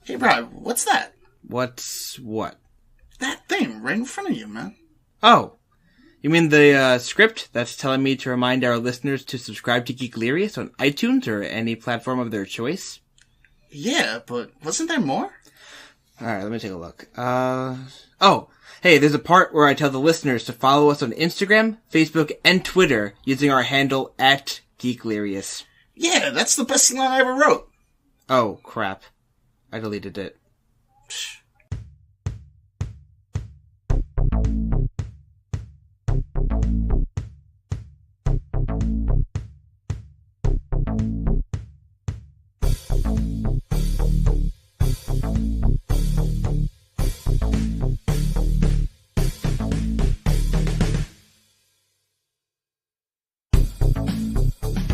Hey, Brad, what's that? What's what? That thing right in front of you, man. Oh, you mean the script that's telling me to remind our listeners to subscribe to Geeklirious on iTunes or any platform of their choice? Yeah, but wasn't there more? Alright, let me take a look. Hey, there's a part where I tell the listeners to follow us on Instagram, Facebook, and Twitter using our handle @Geeklirious. Yeah, that's the best line I ever wrote. Oh, crap. I deleted it.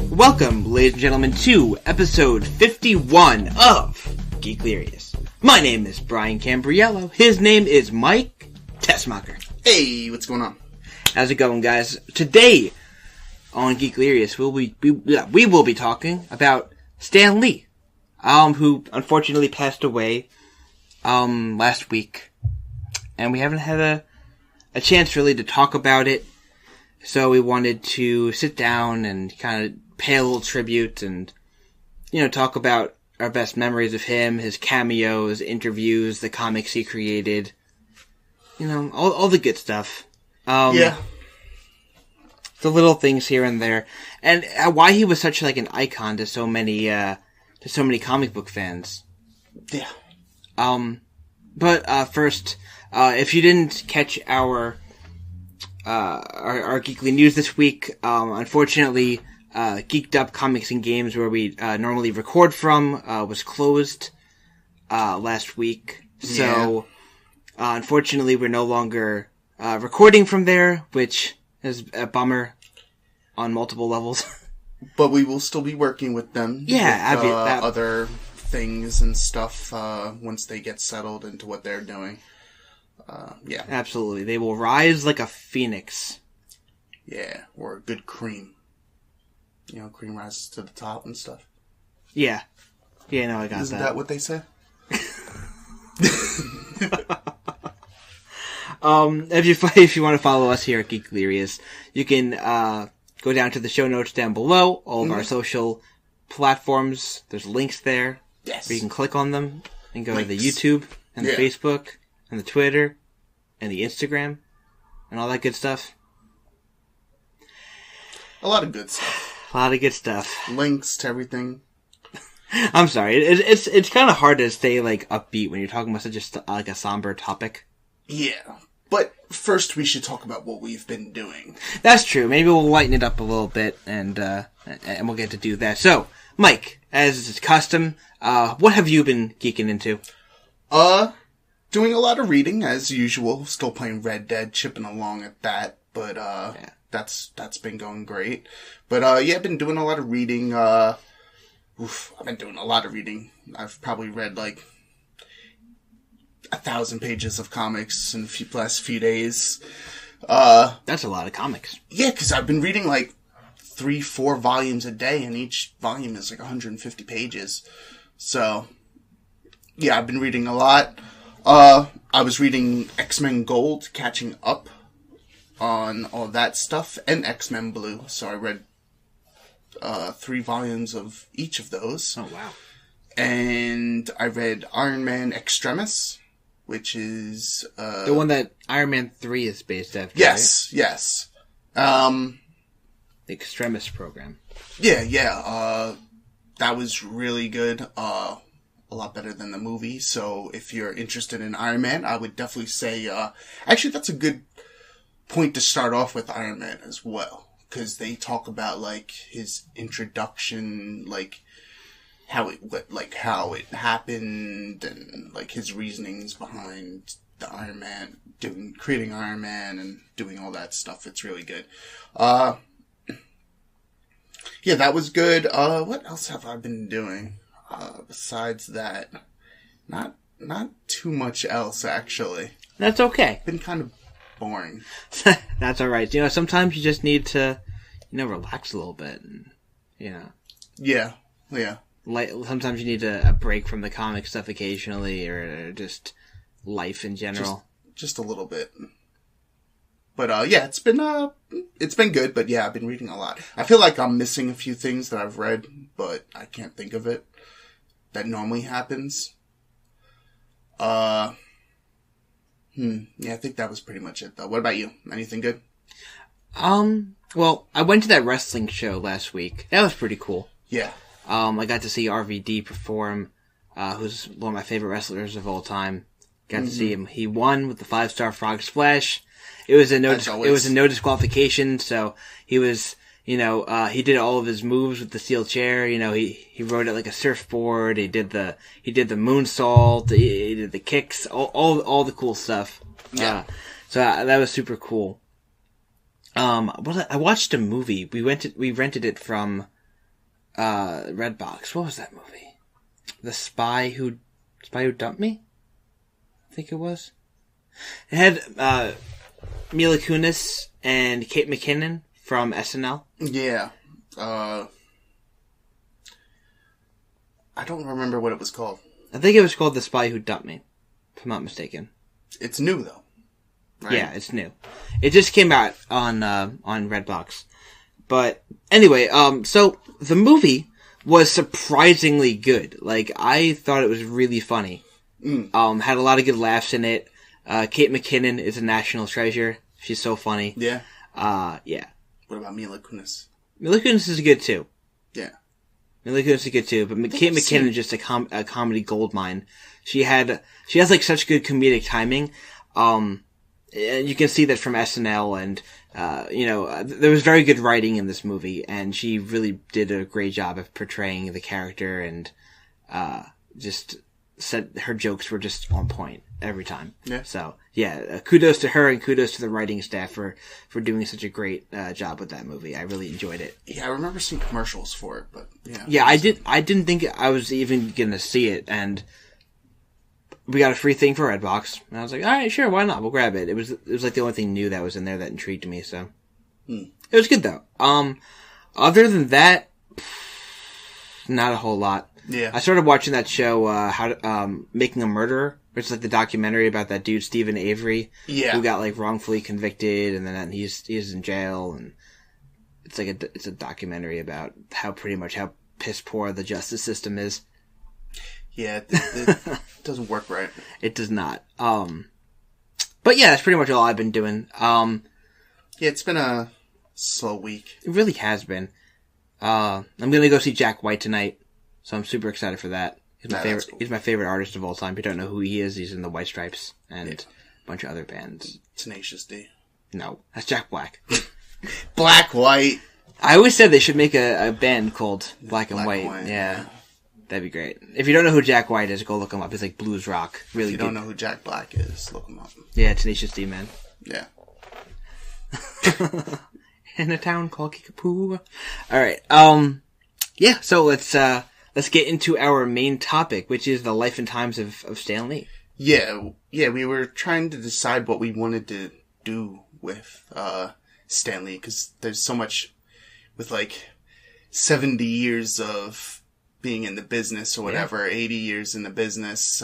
Welcome, ladies and gentlemen, to episode 51 of Geeklirious. My name is Brian Cambriello. His name is Mike Tessmacher. Hey, what's going on? How's it going, guys? Today on Geeklirious, we will be talking about Stan Lee, who unfortunately passed away last week, and we haven't had a chance really to talk about it. So we wanted to sit down and kind of pay a little tribute and, talk about our best memories of him, his cameos, interviews, the comics he created, all the good stuff. Yeah. The little things here and there, and why he was such like an icon to so many comic book fans. Yeah. But first, if you didn't catch our Geekly News this week, unfortunately, Geeked Up Comics and Games, where we normally record from, was closed last week. So, unfortunately, we're no longer recording from there, which is a bummer on multiple levels. But we will still be working with them. Yeah, with, other things and stuff once they get settled into what they're doing. Yeah. Absolutely. They will rise like a phoenix. Yeah, or a good cream. Cream rises to the top and stuff. Yeah. Yeah, no, I got Isn't that. that what they say? If you want to follow us here at Geeklirious, you can go down to the show notes down below, all of our social platforms. There's links there. Yes. Where you can click on them and go to the YouTube and the Facebook and the Twitter and the Instagram and all that good stuff. A lot of good stuff. A lot of good stuff. Links to everything. I'm sorry. It's kind of hard to stay like upbeat when you're talking about such a somber topic. Yeah, but first we should talk about what we've been doing. That's true. Maybe we'll lighten it up a little bit, and we'll get to do that. So, Mike, as is custom, what have you been geeking into? Doing a lot of reading as usual. Still playing Red Dead, chipping along at that, but that's been going great. But I've been doing a lot of reading. I've been doing a lot of reading. I've probably read like 1,000 pages of comics in the last few days. That's a lot of comics. Yeah, because I've been reading like 3-4 volumes a day, and each volume is like 150 pages. So, yeah, I've been reading a lot. I was reading X-Men Gold, catching up on all that stuff, and X-Men Blue. So I read 3 volumes of each of those. Oh, wow. And I read Iron Man Extremis, which is the one that Iron Man 3 is based after. Yes, right? yes. The Extremis program. Yeah. That was really good. A lot better than the movie. So if you're interested in Iron Man, I would definitely say, actually that's a good point to start off with Iron Man as well. Because they talk about, like, his introduction, like, how it happened, and, like, his reasonings behind the Iron Man, creating Iron Man, and doing all that stuff. It's really good. Yeah, that was good. What else have I been doing? Besides that, not too much else, actually. That's okay. Been kind of boring. That's alright. Sometimes you just need to, relax a little bit, and, Yeah. sometimes you need a break from the comic stuff occasionally, or just life in general. Just a little bit. But yeah, it's been good. But yeah, I've been reading a lot. I feel like I'm missing a few things that I've read, but I can't think of it. That normally happens. Yeah, I think that was pretty much it, though. What about you? Anything good? Well, I went to that wrestling show last week. That was pretty cool. Yeah. I got to see RVD perform, who's one of my favorite wrestlers of all time. Got to see him. He won with the 5-star frog splash. It was a no disqualification, so he was, he did all of his moves with the steel chair. He rode it like a surfboard. He did the moonsault. He did the kicks. All the cool stuff. Yeah. So that was super cool. I watched a movie. We rented it from Redbox. What was that movie? The Spy Who Dumped Me? I think it was. It had Mila Kunis and Kate McKinnon from SNL. Yeah. I don't remember what it was called. I think it was called The Spy Who Dumped Me, if I'm not mistaken. It's new, though. Right? Yeah, it's new. It just came out on Redbox. But anyway, so the movie was surprisingly good. Like, I thought it was really funny. Had a lot of good laughs in it. Kate McKinnon is a national treasure. She's so funny. Yeah. Yeah. What about Mila Kunis? Mila Kunis is good too. Yeah. Mila Kunis is good too, but Kate McKinnon is just a comedy goldmine. She has like such good comedic timing. You can see that from SNL, and there was very good writing in this movie, and she really did a great job of portraying the character, and just said her jokes were just on point every time. Yeah. So yeah, kudos to her and kudos to the writing staff for doing such a great job with that movie. I really enjoyed it. Yeah, I remember seeing commercials for it, but yeah. Yeah, I didn't think I was even gonna see it, and we got a free thing for Redbox, and I was like, all right, sure, why not? We'll grab it. It was like the only thing new that was in there that intrigued me. So it was good though. Other than that, not a whole lot. Yeah. I started watching that show, Making a Murderer, which is like the documentary about that dude, Stephen Avery. Yeah. Who got like wrongfully convicted, and then he's in jail, and it's like it's a documentary about how piss poor the justice system is. Yeah, it doesn't work right. It does not. But yeah, that's pretty much all I've been doing. Yeah, it's been a slow week. It really has been. I'm gonna go see Jack White tonight. So I'm super excited for that. He's my favorite. Cool. He's my favorite artist of all time. If you don't know who he is, he's in the White Stripes and a bunch of other bands. Tenacious D. No, that's Jack Black. Black White. I always said they should make a band called Black and White. Yeah, that'd be great. If you don't know who Jack White is, go look him up. He's like blues rock. Really. If you don't know who Jack Black is, look him up. Yeah, Tenacious D, man. Yeah. In a town called Kickapoo. All right. Yeah. So let's get into our main topic, which is the life and times of Stan Lee. Yeah, we were trying to decide what we wanted to do with Stan Lee, because there's so much with like 70 years of being in the business or whatever, 80 years in the business.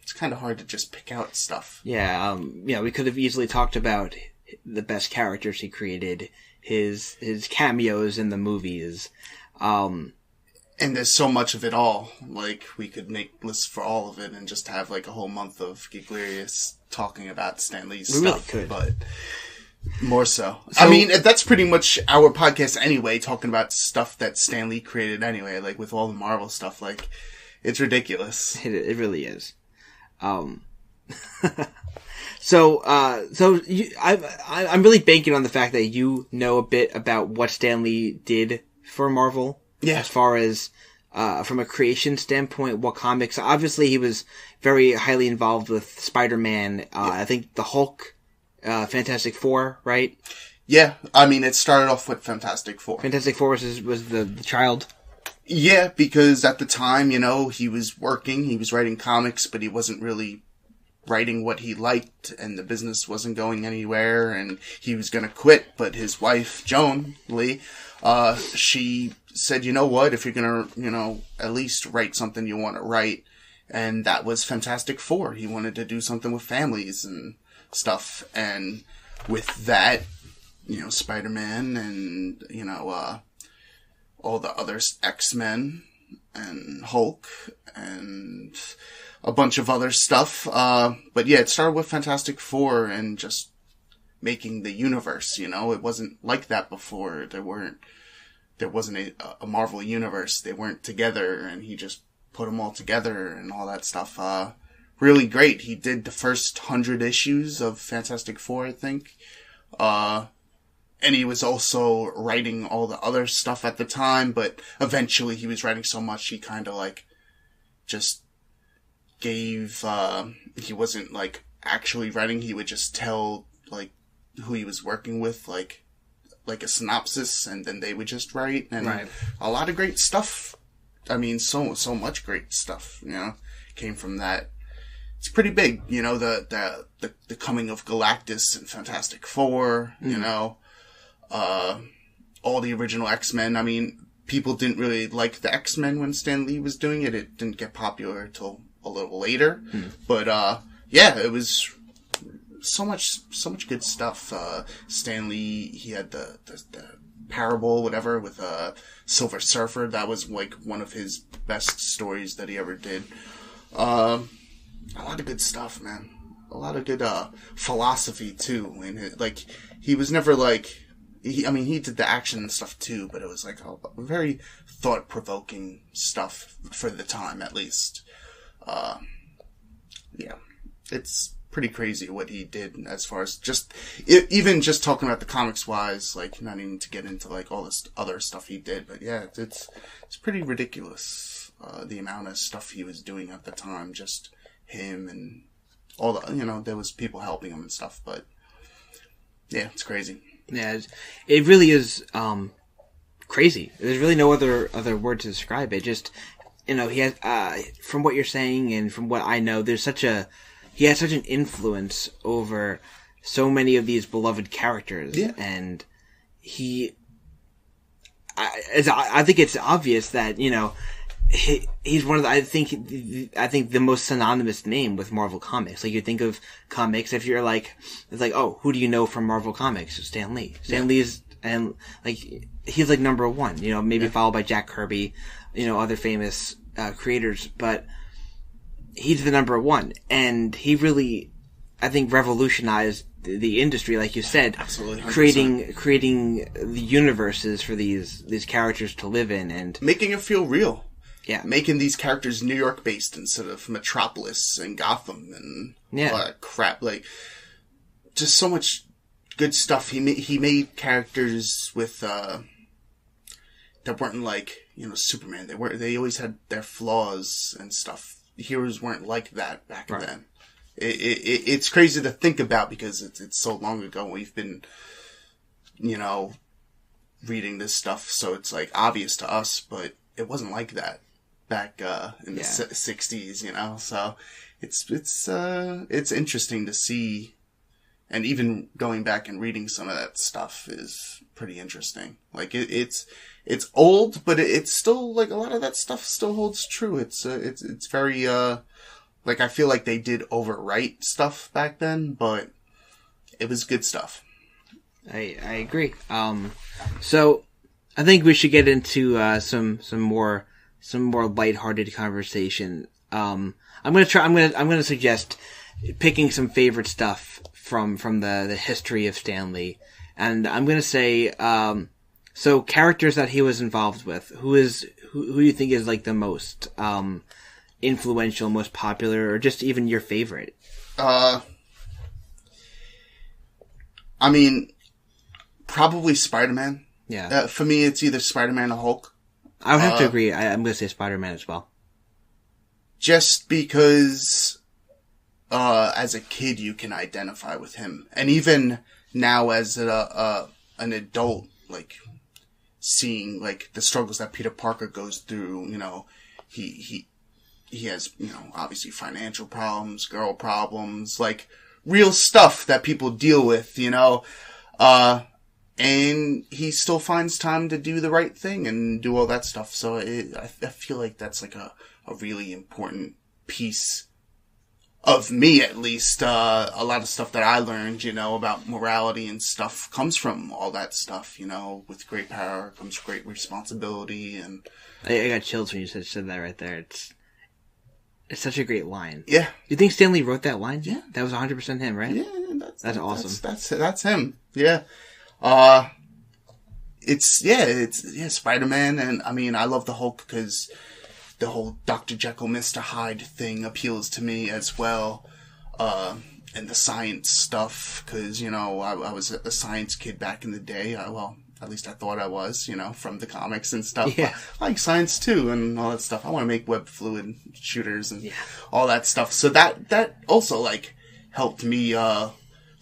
It's kind of hard to just pick out stuff. Yeah, we could have easily talked about the best characters he created, his cameos in the movies. And there's so much of it all. Like, we could make lists for all of it and just have, like, a whole month of Geeklirious talking about Stan Lee's stuff. Really could. But more so. I mean, that's pretty much our podcast anyway, talking about stuff that Stan Lee created anyway. Like, with all the Marvel stuff. Like, it's ridiculous. It really is. I'm really banking on the fact that you know a bit about what Stan Lee did for Marvel. Yeah. As far as, from a creation standpoint, what comics, obviously he was very highly involved with Spider-Man, I think the Hulk, Fantastic Four, right? Yeah. I mean, it started off with Fantastic Four. Fantastic Four was the child. Yeah, because at the time, he was working, he was writing comics, but he wasn't really writing what he liked, and the business wasn't going anywhere, and he was going to quit. But his wife, Joan Lee, she said, you know what, if you're going to, at least write something you want to write. And that was Fantastic Four. He wanted to do something with families and stuff. And with that, Spider-Man and, all the other X-Men and Hulk and a bunch of other stuff. But yeah, it started with Fantastic Four and just making the universe, It wasn't like that before. There wasn't a Marvel universe. They weren't together, and he just put them all together and all that stuff. Really great. He did the first 100 issues of Fantastic Four, I think. And he was also writing all the other stuff at the time, but eventually he was writing so much he kind of just gave, he wasn't actually writing, he would just tell who he was working with, like a synopsis, and then they would just write, and right. A lot of great stuff. I mean, so much great stuff, came from that. It's pretty big, the coming of Galactus and Fantastic Four, all the original X-Men. I mean, people didn't really like the X-Men when Stan Lee was doing it. It didn't get popular until a little later. But, yeah, it was so much good stuff. Stan Lee, he had the Parable, whatever, with Silver Surfer. That was one of his best stories that he ever did. A lot of good stuff, man. A lot of good philosophy too. And he was never he did the action and stuff too, but it was a very thought-provoking stuff for the time, at least. Yeah, it's pretty crazy what he did as far as even just talking about the comics wise, not even to get into all this other stuff he did, but yeah, it's pretty ridiculous, the amount of stuff he was doing at the time, just him and all the, there was people helping him and stuff, but yeah, it's crazy. Yeah, it really is, crazy. There's really no other word to describe it. Just, he has, from what you're saying and from what I know, he has such an influence over so many of these beloved characters. Yeah. And I think it's obvious that, he's one of the, I think the most synonymous name with Marvel Comics. You think of comics, if you're oh, who do you know from Marvel Comics? Stan Lee. Stan Lee's, and he's number one, maybe followed by Jack Kirby, other famous, creators, but he's the number one. And he really, I think, revolutionized the industry, like you said. Absolutely. 100%. Creating the universes for these characters to live in and making it feel real. Yeah. Making these characters New York based instead of Metropolis and Gotham and all that crap. Just so much good stuff. He made characters with, that weren't Superman. They always had their flaws and stuff. Heroes weren't like that back then. It's crazy to think about because it's so long ago. We've been, reading this stuff, so it's obvious to us, but it wasn't like that back in the 60s, so it's interesting to see, and even going back and reading some of that stuff is pretty interesting. It's old, but it's still a lot of that stuff still holds true. It's very I feel like they did overwrite stuff back then, but it was good stuff. I agree. So I think we should get into some more lighthearted conversation. I'm gonna suggest picking some favorite stuff from the history of Stan Lee, and I'm gonna say so characters that he was involved with. Who do you think is the most influential, most popular, or just even your favorite? I mean, probably Spider-Man. Yeah. For me, it's either Spider-Man or Hulk. I would have to agree. I'm going to say Spider-Man as well. Just because, as a kid, you can identify with him. And even now as an adult, seeing, the struggles that Peter Parker goes through, he he has, obviously financial problems, girl problems, like real stuff that people deal with, and he still finds time to do the right thing and do all that stuff. So I feel like that's like a really important piece of me, at least. A lot of stuff that I learned, about morality and stuff comes from all that stuff. With great power comes great responsibility. And I got chills when you said that right there. It's such a great line. Yeah. You think Stan Lee wrote that line? Yeah. That was 100% him, right? Yeah, that's awesome. That's him. Yeah. It's Spider-Man, and I mean, I love the Hulk because the whole Dr. Jekyll, Mr. Hyde thing appeals to me as well. And the science stuff, because, I was a science kid back in the day. At least I thought I was, from the comics and stuff. Yeah. I like science too, and all that stuff. I want to make web fluid shooters and all that stuff. So that also, like, helped me,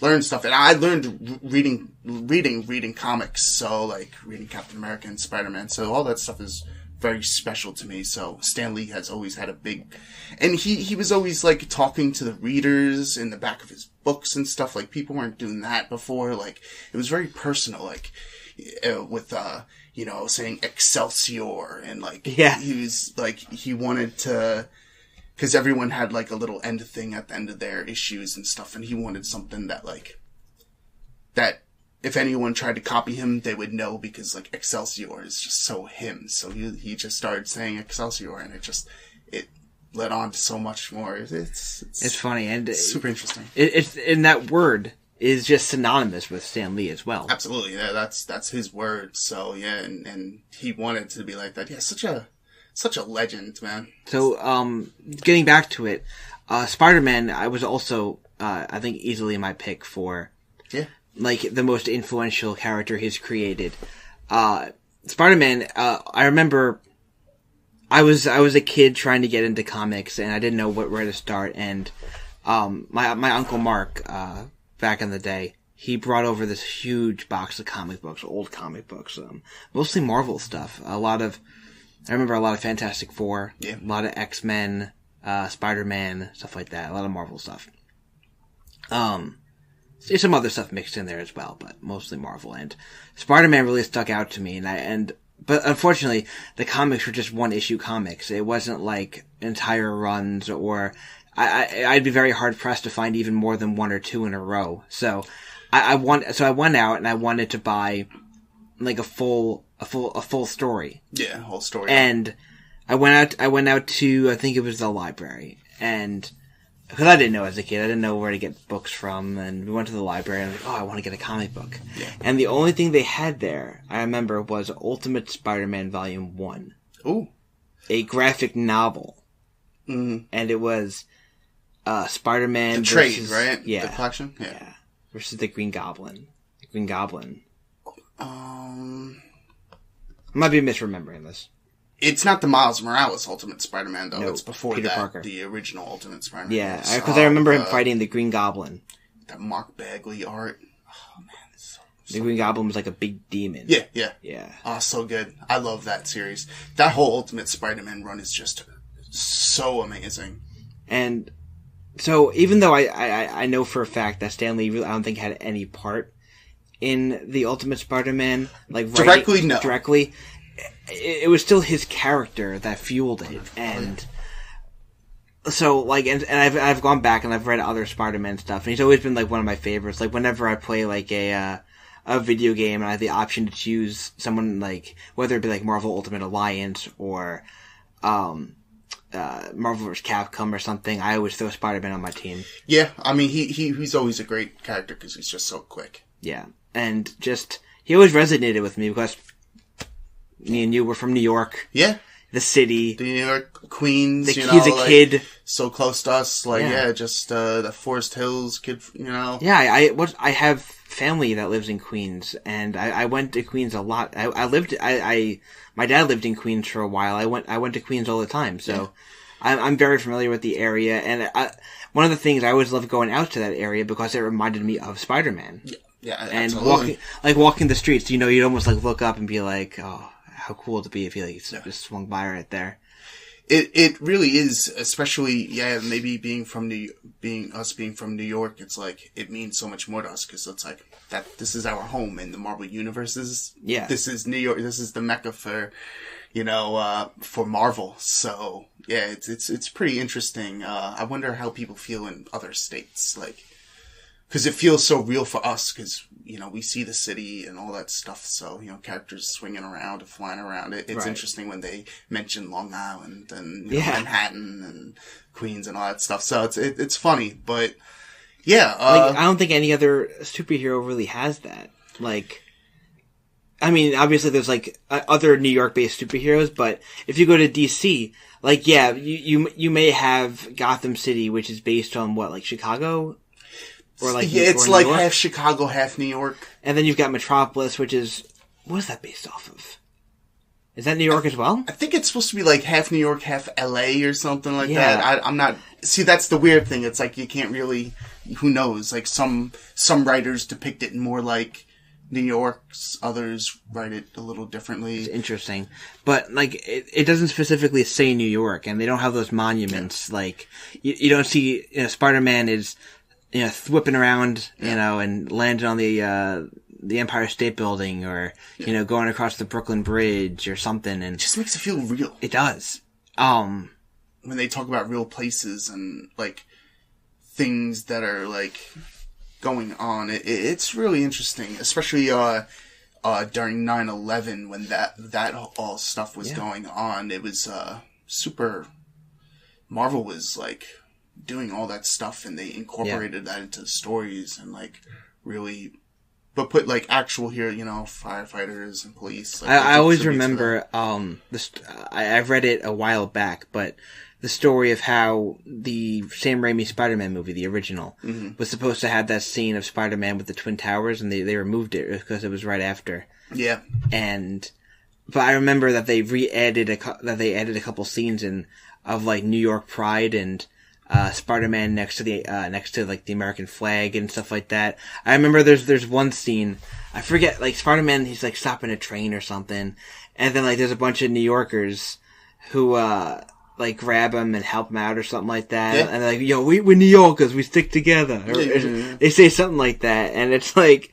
learn stuff. And I learned reading comics. So, like, reading Captain America and Spider-Man. So all that stuff is very special to me. So Stan Lee has always had a big, and he was always like talking to the readers in the back of his books and stuff. Like, people weren't doing that before. Like, it was very personal, like, with, saying Excelsior, and like, he was like, he wanted to, because everyone had like a little end thing at the end of their issues and stuff, and he wanted something that, like, that if anyone tried to copy him, they would know, because, like, Excelsior is just so him. So he just started saying Excelsior, and it led on to so much more. It's funny, and super interesting. It's and that word is just synonymous with Stan Lee as well. Absolutely, yeah, that's his word. So yeah, and he wanted to be like that. Yeah, such a legend, man. So getting back to it, Spider-Man, I was also I think easily my pick for like the most influential character he's created. Spider-Man, I remember I was a kid trying to get into comics, and I didn't know where to start. And my Uncle Mark, back in the day, he brought over this huge box of comic books, old comic books, mostly Marvel stuff. I remember a lot of Fantastic Four, a lot of X-Men, Spider-Man, stuff like that. A lot of Marvel stuff. There's some other stuff mixed in there as well, but mostly Marvel. And Spider-Man really stuck out to me, but unfortunately, the comics were just one-issue comics. It wasn't like entire runs, or I'd be very hard-pressed to find even more than one or two in a row. So I went out and I wanted to buy like a full story. Yeah, a whole story. And I went out to, I think it was the library, and because I didn't know as a kid, I didn't know where to get books from, and we went to the library, and I was like, I want to get a comic book. Yeah. And the only thing they had there, I remember, was Ultimate Spider-Man Volume 1. Ooh. A graphic novel. Mm-hmm. And it was Spider-Man the trade, versus, right? Yeah. The collection? Yeah. Versus the Green Goblin. The Green Goblin. I might be misremembering this. It's not the Miles Morales Ultimate Spider-Man, though. No, it's before Peter that. Parker. The original Ultimate Spider-Man. Yeah, because I remember him fighting the Green Goblin. That Mark Bagley art. Oh, man. It's so the Green Goblin was like a big demon. Yeah. Oh, so good. I love that series. That whole Ultimate Spider-Man run is just so amazing. And so, even though I know for a fact that Stan Lee really, I don't think, had any part in the Ultimate Spider-Man, like directly, it was still his character that fueled it. And so, like, and I've gone back and I've read other Spider-Man stuff, and he's always been like one of my favorites. Like, whenever I play like a video game and I have the option to choose someone, like, whether it be like Marvel Ultimate Alliance or Marvel vs. Capcom or something, I always throw Spider-Man on my team. Yeah, I mean, he's always a great character because he's just so quick. Yeah, and just, he always resonated with me because me and you were from New York. Yeah. The city. The New York, Queens, he's a kid. So close to us. Like, just the Forest Hills kid, Yeah, I have family that lives in Queens, and I went to Queens a lot. My dad lived in Queens for a while. I went to Queens all the time, so I'm very familiar with the area. And one of the things I always loved going out to that area because it reminded me of Spider-Man. Yeah, and absolutely. walking the streets, you'd almost like look up and be like, oh, how cool it'd be if he just swung by right there. It really is, especially maybe being from New York. It's like it means so much more to us because it's like that. This is our home in the Marvel universe. This is New York. This is the mecca for for Marvel. So yeah, it's pretty interesting. I wonder how people feel in other states, like because it feels so real for us because we see the city and all that stuff. So characters swinging around and flying around. It's right. Interesting when they mention Long Island and Manhattan and Queens and all that stuff. So it's funny, but yeah, I don't think any other superhero really has that. Like, I mean, obviously there's like other New York-based superheroes, but if you go to DC, like you may have Gotham City, which is based on what, like Chicago. Or like, it's or like York. half Chicago, half New York. And then you've got Metropolis, which is... What is that based off of? Is that New York as well? I think it's supposed to be like half New York, half LA or something like that. I'm not... See, that's the weird thing. It's like you can't really... Who knows? Like some writers depict it more like New York. Others write it a little differently. It's interesting. But like it doesn't specifically say New York, and they don't have those monuments. Yeah. Like you don't see... Spider-Man is... whipping around, and landing on the Empire State Building or, going across the Brooklyn Bridge or something. And it just makes it feel real. It does. When they talk about real places and, like, things that are, like, going on, it's really interesting, especially, during 9/11 when that all stuff was going on. It was, super... Marvel was, like... doing all that stuff, and they incorporated that into the stories and like really, but put like actual here, firefighters and police. Like, I always remember I read it a while back, but the story of how the Sam Raimi Spider-Man movie, the original, was supposed to have that scene of Spider-Man with the Twin Towers, and they removed it because it was right after. Yeah, but I remember that they added a couple scenes in of like New York Pride and. Spider-Man next to like the American flag and stuff like that. I remember there's one scene, I forget, like Spider-Man, he's like stopping a train or something, and then like there's a bunch of New Yorkers who like grab him and help him out or something like that, and they're like, yo, we're New Yorkers, we stick together. Or they say something like that, and it's like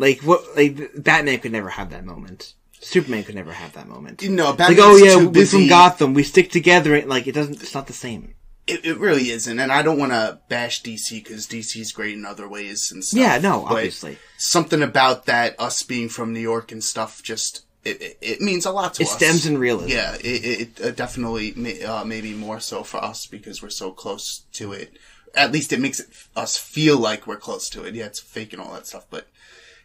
Batman could never have that moment. Superman could never have that moment. Batman's like, oh yeah, we're from Gotham, we stick together. Like, it's not the same. It really isn't, and I don't want to bash DC because DC's great in other ways and stuff. Yeah, no, obviously. Something about that, us being from New York and stuff, just it means a lot to us. It stems in realism. Yeah, it definitely maybe more so for us because we're so close to it. At least it makes us feel like we're close to it. Yeah, it's fake and all that stuff, but.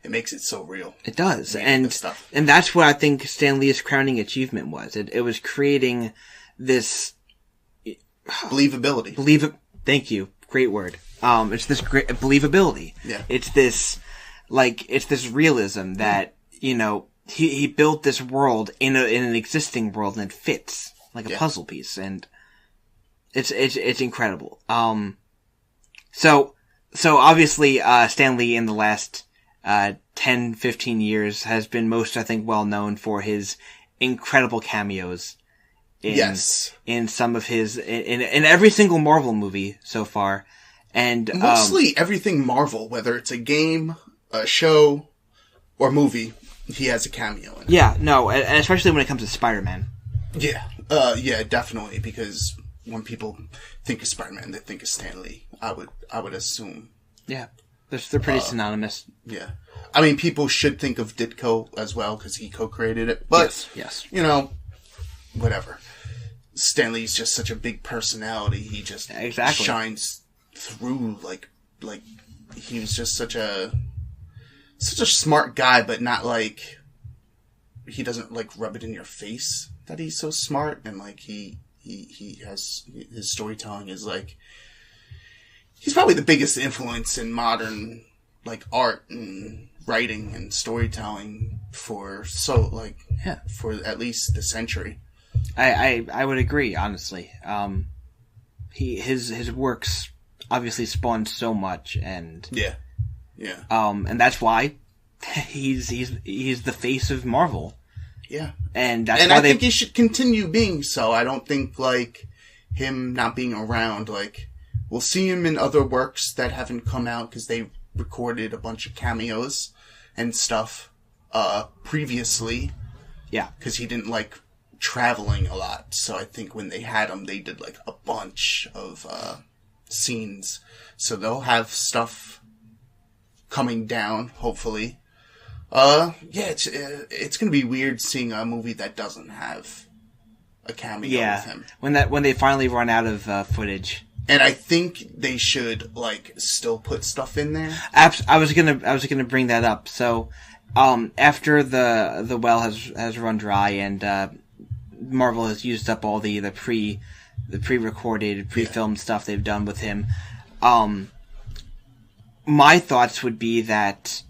It makes it so real. It does. And that's what I think Stan Lee's crowning achievement was. It was creating this... Believability. Thank you. Great word. It's this great believability. Yeah. It's this realism that, he built this world in an existing world and it fits like a puzzle piece. And it's incredible. So obviously, Stan Lee in the last... 10, 15 years has been most, I think, well known for his incredible cameos in some of his, in every single Marvel movie so far. And, mostly everything Marvel, whether it's a game, a show, or movie, he has a cameo in it. Yeah, no, and especially when it comes to Spider-Man. Yeah, definitely, because when people think of Spider-Man, they think of Stan Lee. I would assume. Yeah. They're pretty synonymous. Yeah. I mean, people should think of Ditko as well, because he co-created it. But, yes. Whatever. Stan Lee's just such a big personality. He just shines through, like, he was just such a smart guy, but not, like, he doesn't, like, rub it in your face that he's so smart, and, like, he has, his storytelling is, like, he's probably the biggest influence in modern, like, art and writing and storytelling for at least the century. I would agree, honestly. His works obviously spawned so much, and yeah, and that's why he's the face of Marvel. Yeah. And that's and why I think he should continue being so. I don't think, like, him not being around, like, we'll see him in other works that haven't come out because they recorded a bunch of cameos and stuff, previously. Yeah. Because he didn't like traveling a lot. So I think when they had him, they did, like, a bunch of, scenes. So they'll have stuff coming down, hopefully. Yeah, it's gonna be weird seeing a movie that doesn't have a cameo with him. When they finally run out of footage. And I think they should, like, still put stuff in there. I was gonna bring that up. So, after the well has run dry and Marvel has used up all the pre-recorded, pre-filmed stuff they've done with him, my thoughts would be that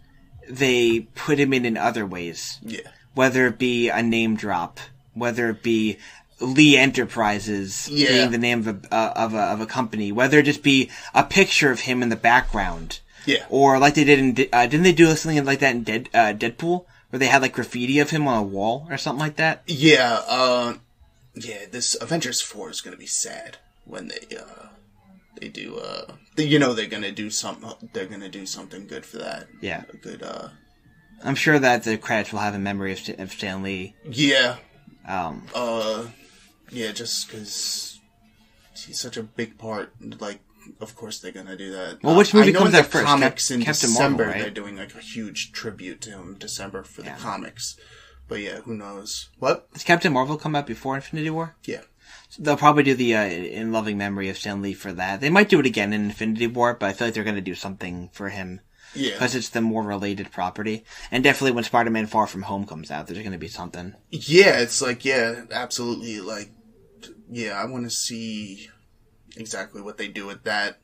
they put him in other ways. Yeah. Whether it be a name drop, whether it be Lee Enterprises being the name of a company, whether it just be a picture of him in the background. Yeah. Or like they did in, didn't they do something like that in Deadpool? Where they had like graffiti of him on a wall or something like that? Yeah, this Avengers 4 is gonna be sad when they do, they're gonna do something good for that. Yeah. A good, I'm sure that the credits will have a memory of Stan Lee. Yeah. Yeah, just because he's such a big part, like, of course they're gonna do that. Well, which movie comes out first? Comics in Captain December, Marvel, right? They're doing, like, a huge tribute to him in December for the comics. But yeah, who knows? What? Does Captain Marvel come out before Infinity War? Yeah. So they'll probably do the in loving memory of Stan Lee for that. They might do it again in Infinity War, but I feel like they're gonna do something for him. Yeah. Because it's the more related property. And definitely when Spider-Man Far From Home comes out, there's going to be something. Yeah, it's like, yeah, absolutely. Like, yeah, I want to see exactly what they do with that.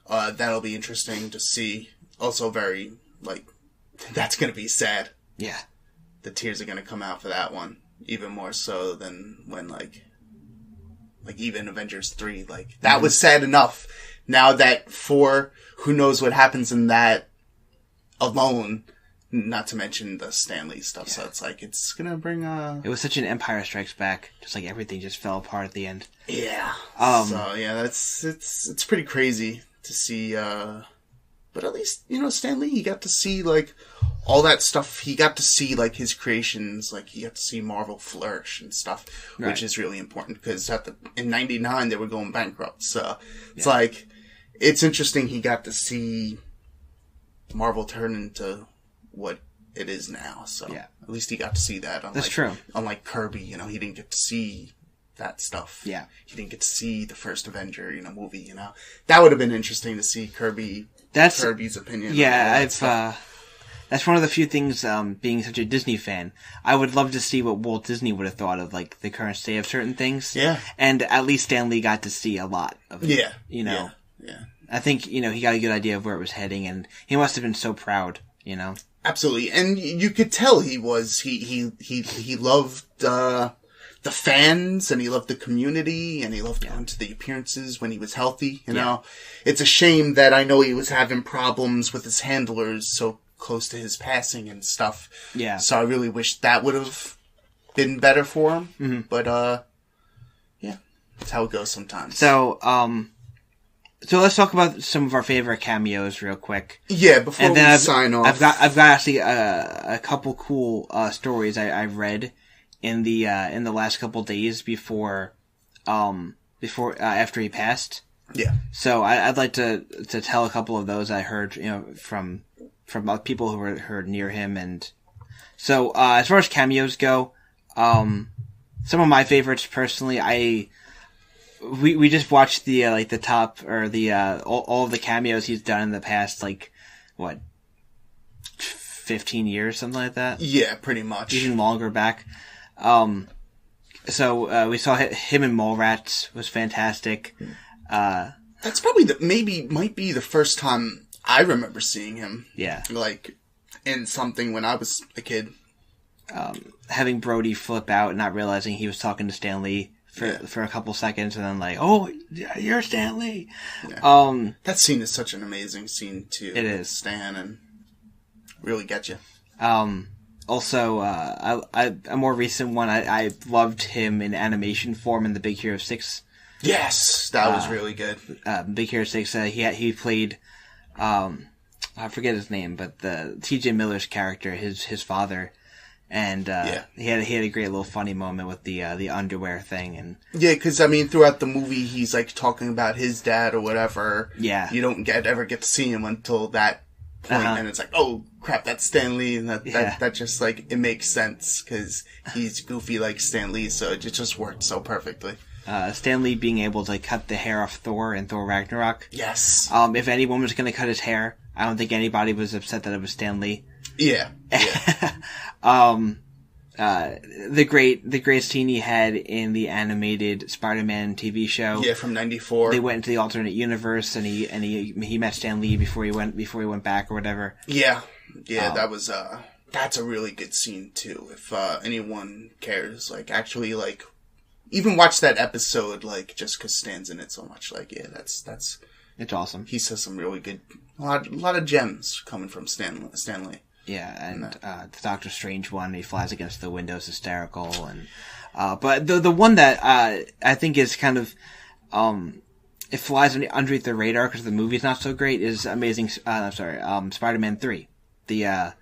That'll be interesting to see. Also very, like, that's going to be sad. Yeah. The tears are going to come out for that one. Even more so than when, like even Avengers 3, like, that was sad enough. Now that 4, who knows what happens in that alone, not to mention the Stan Lee stuff, so it's like, it's gonna bring It was such an Empire Strikes Back, just like everything just fell apart at the end. Yeah. So, yeah, it's pretty crazy to see, but at least, Stan Lee, he got to see, like, all that stuff. He got to see, like, his creations, like, he got to see Marvel flourish and stuff, which is really important, because in 99, they were going bankrupt, so it's like, it's interesting he got to see Marvel turn into what it is now, so at least he got to see that. That's true. Unlike Kirby, he didn't get to see that stuff. Yeah. He didn't get to see the first Avenger, movie, That would have been interesting to see Kirby's opinion. Yeah, that's one of the few things, being such a Disney fan, I would love to see what Walt Disney would have thought of, like, the current state of certain things. Yeah. And at least Stan Lee got to see a lot of it. Yeah. Yeah. Yeah. I think, he got a good idea of where it was heading, and he must have been so proud, Absolutely. And you could tell he was, he loved, the fans, and he loved the community, and he loved going to the appearances when he was healthy, you know. It's a shame that I know he was having problems with his handlers so close to his passing and stuff. Yeah. So I really wish that would have been better for him. Mm-hmm. But, yeah, that's how it goes sometimes. So let's talk about some of our favorite cameos real quick. Yeah, before we sign off. I've got actually a couple cool stories I read in the last couple days before after he passed. Yeah. So I'd like to tell a couple of those I heard from people who were near him. And so as far as cameos go, some of my favorites personally, we just watched the the top, or the all of the cameos he's done in the past, like, what, 15 years, something like that? Yeah, pretty much. Even longer back. So we saw him in Mallrats, was fantastic. That's probably might be the first time I remember seeing him. Yeah. Like, in something when I was a kid. Having Brody flip out, not realizing he was talking to Stan Lee for a couple seconds, and then like, oh, you're Stan Lee. Yeah. That scene is such an amazing scene too. It is. Stan, and really get you. Also, a more recent one, I loved him in animation form in the Big Hero 6. Yes, that was really good. Big Hero 6, he played, I forget his name, but the T.J. Miller's character, his father, and he had a great little funny moment with the underwear thing, and yeah, because I mean, throughout the movie, he's like talking about his dad or whatever. Yeah, you don't ever get to see him until that point, and it's like, oh crap, that's Stan Lee, and that just like it makes sense because he's goofy like Stan Lee, so it just worked so perfectly. Stan Lee being able to cut the hair off Thor in Thor Ragnarok. Yes. If anyone was going to cut his hair, I don't think anybody was upset that it was Stan Lee. Yeah. The great scene he had in the animated Spider-Man TV show. Yeah, from '94. They went into the alternate universe, and he met Stan Lee before he went back or whatever. Yeah, that was that's a really good scene too. If anyone cares, like actually like. Even watch that episode, like, just because Stan's in it so much. Like, yeah, that's... It's awesome. He says some really good... A lot of gems coming from Stan Lee. Yeah, and the Doctor Strange one, he flies against the window, is hysterical. And but the one that I think is kind of... it flies underneath the radar because the movie's not so great is Spider-Man 3. The...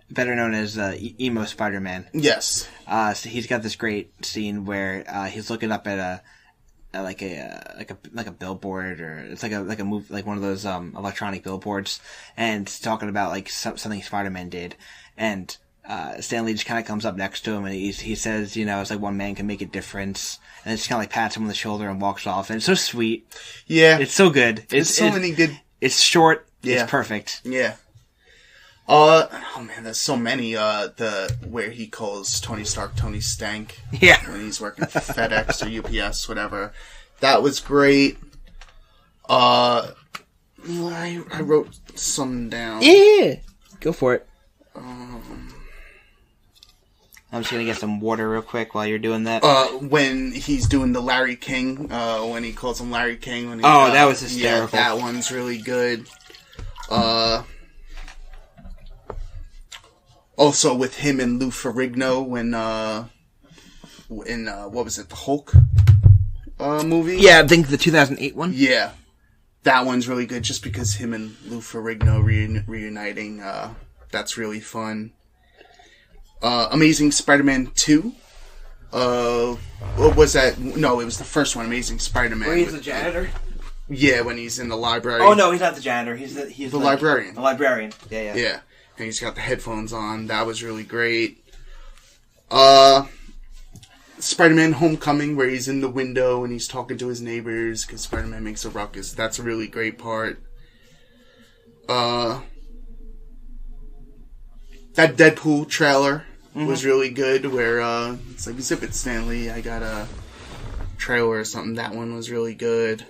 better known as emo Spider-Man. Yes. So he's got this great scene where he's looking up at a billboard, or it's like a move, like one of those electronic billboards, and talking about like something Spider-Man did, and Stan Lee just kind of comes up next to him and he says, it's like one man can make a difference, and it's kind of like pats him on the shoulder and walks off, and it's so sweet. Yeah, it's so good. It's so many good. It's short. Yeah. It's perfect. Yeah. Oh man, there's so many, where he calls Tony Stark Tony Stank. Yeah. When he's working for FedEx or UPS, whatever. That was great. I wrote some down. Yeah! Go for it. I'm just gonna get some water real quick while you're doing that. When he's doing the Larry King, when he calls him Larry King. That was hysterical. Yeah, that one's really good. Also with him and Lou Ferrigno in what was it, the Hulk movie? Yeah, I think the 2008 one. Yeah. That one's really good just because him and Lou Ferrigno reuniting, that's really fun. Amazing Spider-Man 2. What was that? No, it was the first one, Amazing Spider-Man. Where he's the janitor? Yeah, when he's in the library. Oh no, he's not the janitor. He's the librarian. The librarian. Yeah. Yeah. And he's got the headphones on. That was really great. Spider-Man Homecoming, where he's in the window and he's talking to his neighbors because Spider-Man makes a ruckus. That's a really great part. That Deadpool trailer was really good, where it's like, zip it, Stan Lee. I got a trailer or something. That one was really good.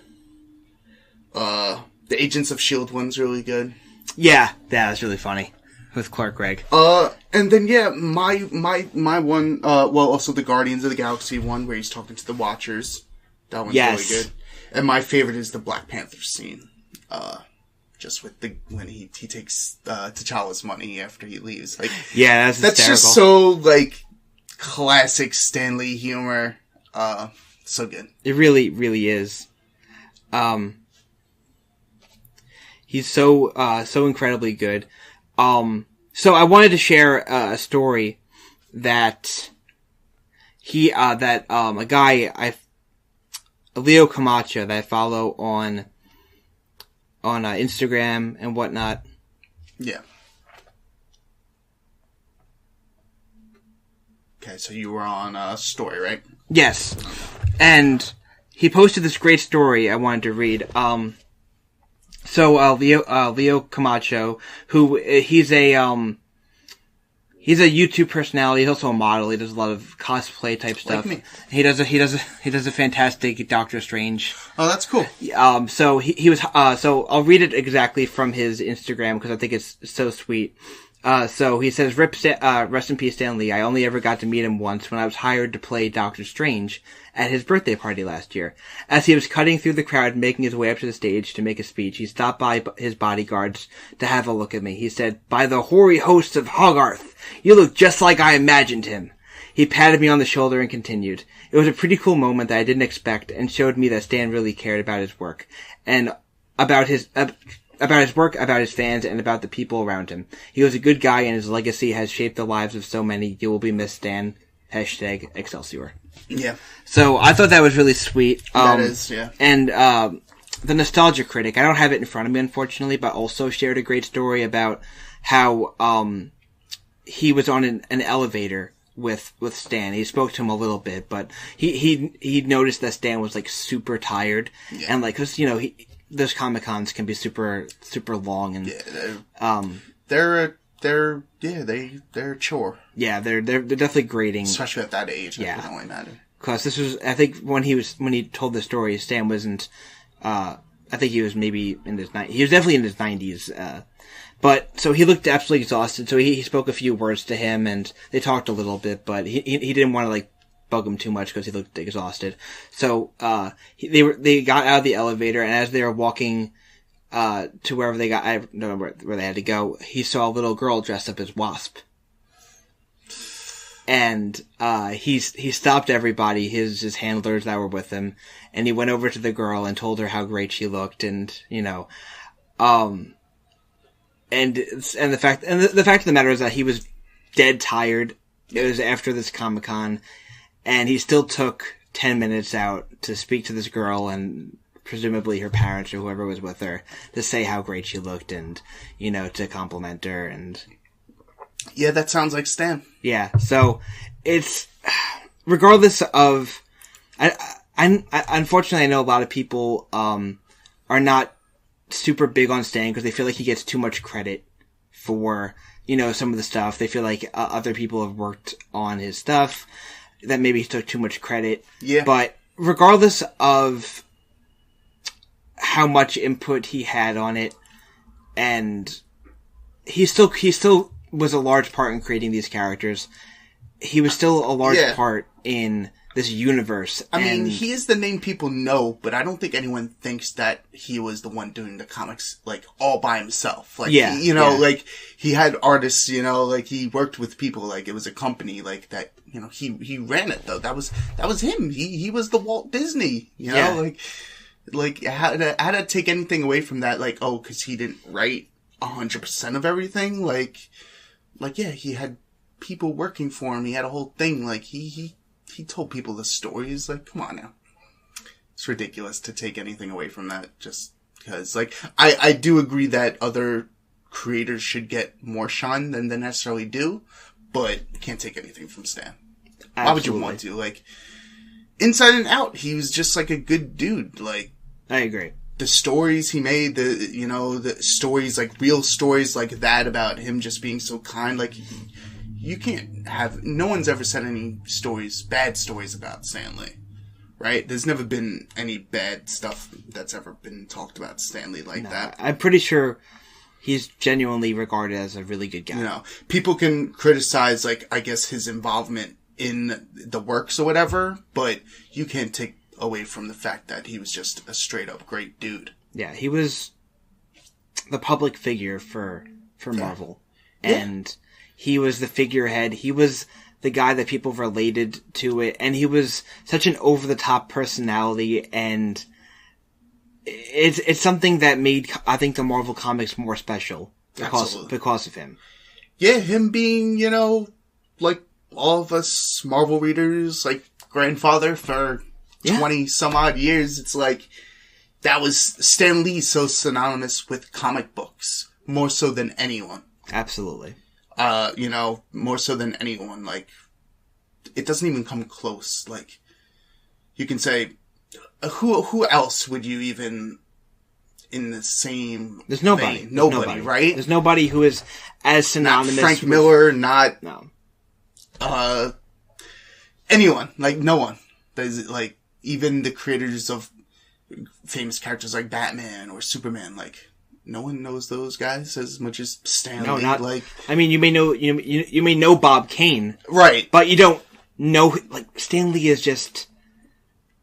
The Agents of S.H.I.E.L.D. one's really good. Yeah, that's really funny. With Clark Gregg. And then my one, also the Guardians of the Galaxy one where he's talking to the Watchers. That one's really good. And my favorite is the Black Panther scene. Just with when he takes T'Challa's money after he leaves. Like, yeah, that's just so like classic Stan Lee humor. So good. It really, really is. He's so incredibly good. So I wanted to share a story that a guy Leo Camacho that I follow on Instagram and whatnot. Yeah. Okay, so you were on a story, right? Yes. And he posted this great story I wanted to read. So Leo Camacho, who he's a YouTube personality. He's also a model. He does a lot of cosplay type stuff. Like me. He does a fantastic Doctor Strange. Oh, that's cool. So he was so I'll read it exactly from his Instagram because I think it's so sweet. So he says, rest in peace, Stan Lee. I only ever got to meet him once when I was hired to play Doctor Strange at his birthday party last year. As he was cutting through the crowd, making his way up to the stage to make a speech, he stopped by his bodyguards to have a look at me. He said, "By the hoary hosts of Hogarth, "You look just like I imagined him." He patted me on the shoulder and continued, "It was a pretty cool moment that I didn't expect and showed me that Stan really cared about his work and about his work, about his fans, and about the people around him. He was a good guy and his legacy has shaped the lives of so many. You will be missed, Stan. Hashtag Excelsior." Yeah. So I thought that was really sweet. That is, yeah. And the Nostalgia Critic, I don't have it in front of me, unfortunately, but also shared a great story about how he was on an elevator with Stan. He spoke to him a little bit, but he noticed that Stan was like super tired, and like, cause you know, those Comic-Cons can be super long, and they're a chore. Yeah, they're definitely grating, especially at that age. Yeah, it can only imagine. Because this was, I think, when he told the story, Stan wasn't. I think he was maybe in his he was definitely in his 90s. But so he looked absolutely exhausted. So he spoke a few words to him, and they talked a little bit. But he didn't want to like bug him too much because he looked exhausted. So they got out of the elevator, and as they were walking to wherever they got, I don't know where they had to go, he saw a little girl dressed up as Wasp. And he stopped everybody, his handlers that were with him, and he went over to the girl and told her how great she looked, and you know, and the fact of the matter is that he was dead tired. It was after this Comic-Con, and he still took 10 minutes out to speak to this girl and presumably her parents or whoever was with her to say how great she looked and, you know, to compliment her. And yeah, that sounds like Stan. Yeah, so it's regardless of, I unfortunately I know a lot of people are not super big on Stan because they feel like he gets too much credit for, you know, some of the stuff. They feel like other people have worked on his stuff, that maybe he took too much credit. Yeah. But regardless of how much input he had on it, and he still was a large part in creating these characters. He was still a large part in this universe. I mean, he is the name people know, but I don't think anyone thinks that he was the one doing the comics, like, all by himself. Like, like, he had artists, you know, like, he worked with people, like, it was a company, like, that, you know, he ran it, though. That was him. He was the Walt Disney, you know, like, how to take anything away from that, like, oh, cause he didn't write 100% of everything, like, yeah, he had people working for him, he had a whole thing, like, he told people the stories. Like, come on now. It's ridiculous to take anything away from that just because, like, I do agree that other creators should get more shine than they necessarily do, but you can't take anything from Stan. Absolutely. Why would you want to? Like, Inside and Out, he was just like a good dude. Like, I agree. The stories he made, the stories, like, real stories like that about him just being so kind, like, you can't have, no one's ever said any bad stories about Stan Lee, right? There's never been any bad stuff that's ever been talked about Stan Lee like that. I'm pretty sure he's genuinely regarded as a really good guy. You know, people can criticize, like, I guess his involvement in the works or whatever, but you can't take away from the fact that he was just a straight up great dude. Yeah, he was the public figure for Marvel. Yeah. And he was the figurehead. He was the guy that people related to it. And he was such an over-the-top personality. And it's something that made, I think, the Marvel Comics more special. Because of him. Yeah, him being, you know, like all of us Marvel readers, like, grandfather for 20 some odd years. It's like, that was Stan Lee so synonymous with comic books. More so than anyone. Absolutely. You know, more so than anyone, like, it doesn't even come close. Like, you can say, who else would you even in the same There's nobody. vein? Nobody, right? There's nobody who is as synonymous not Frank Miller, not, no. Anyone. Like, no one. There's, like, even the creators of famous characters like Batman or Superman, like, no one knows those guys as much as Stan Lee. Not, like, I mean, you may know you may know Bob Kane, right? But you don't know, like, Stan Lee is just,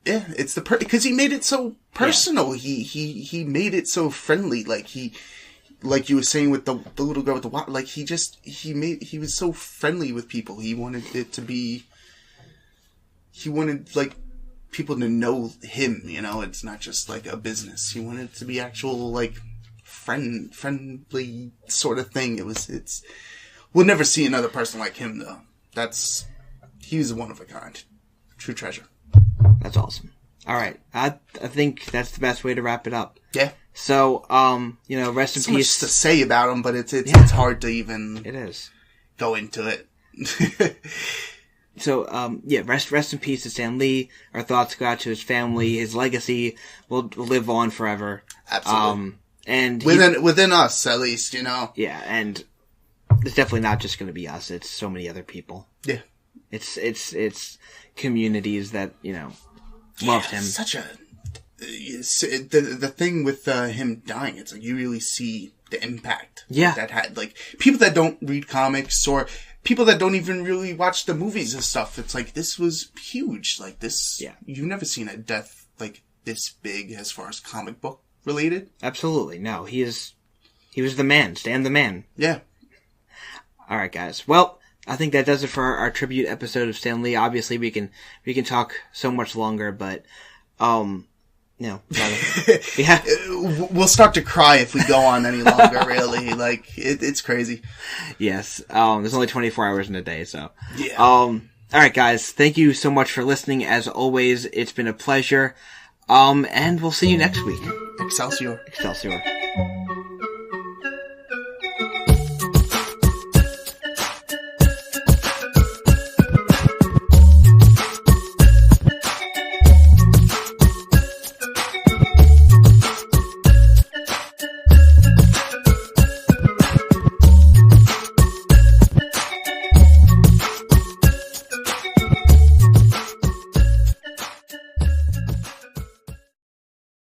yeah, it's because he made it so personal. Yeah. He made it so friendly. Like, like you were saying with the little girl with the water, like he was so friendly with people. He wanted like people to know him, you know. It's not just like a business. He wanted it to be actual like friendly sort of thing. We'll never see another person like him though. He was one of a kind. True treasure. That's awesome. All right. I think that's the best way to wrap it up. Yeah. So, rest in peace. So much to say about him, but it's hard to even go into it. So, rest in peace to Stan Lee. Our thoughts go out to his family. His legacy will live on forever. Absolutely. And within us, at least, you know. Yeah, and it's definitely not just going to be us. It's so many other people. Yeah. It's communities that, loved him. The thing with him dying, it's like you really see the impact that had. Like, people that don't read comics or people that don't even really watch the movies and stuff, it's like, this was huge. Like, you've never seen a death like this big as far as comic book related. Absolutely. No, he was the man. Stan the man. Yeah. All right, guys. Well, I think that does it for our tribute episode of Stan Lee. Obviously, we can talk so much longer, but yeah. We'll start to cry if we go on any longer. Really, like it's crazy. Yes. There's only 24 hours in a day, so yeah. All right, guys. Thank you so much for listening. As always, it's been a pleasure. And we'll see you next week. Excelsior. Excelsior.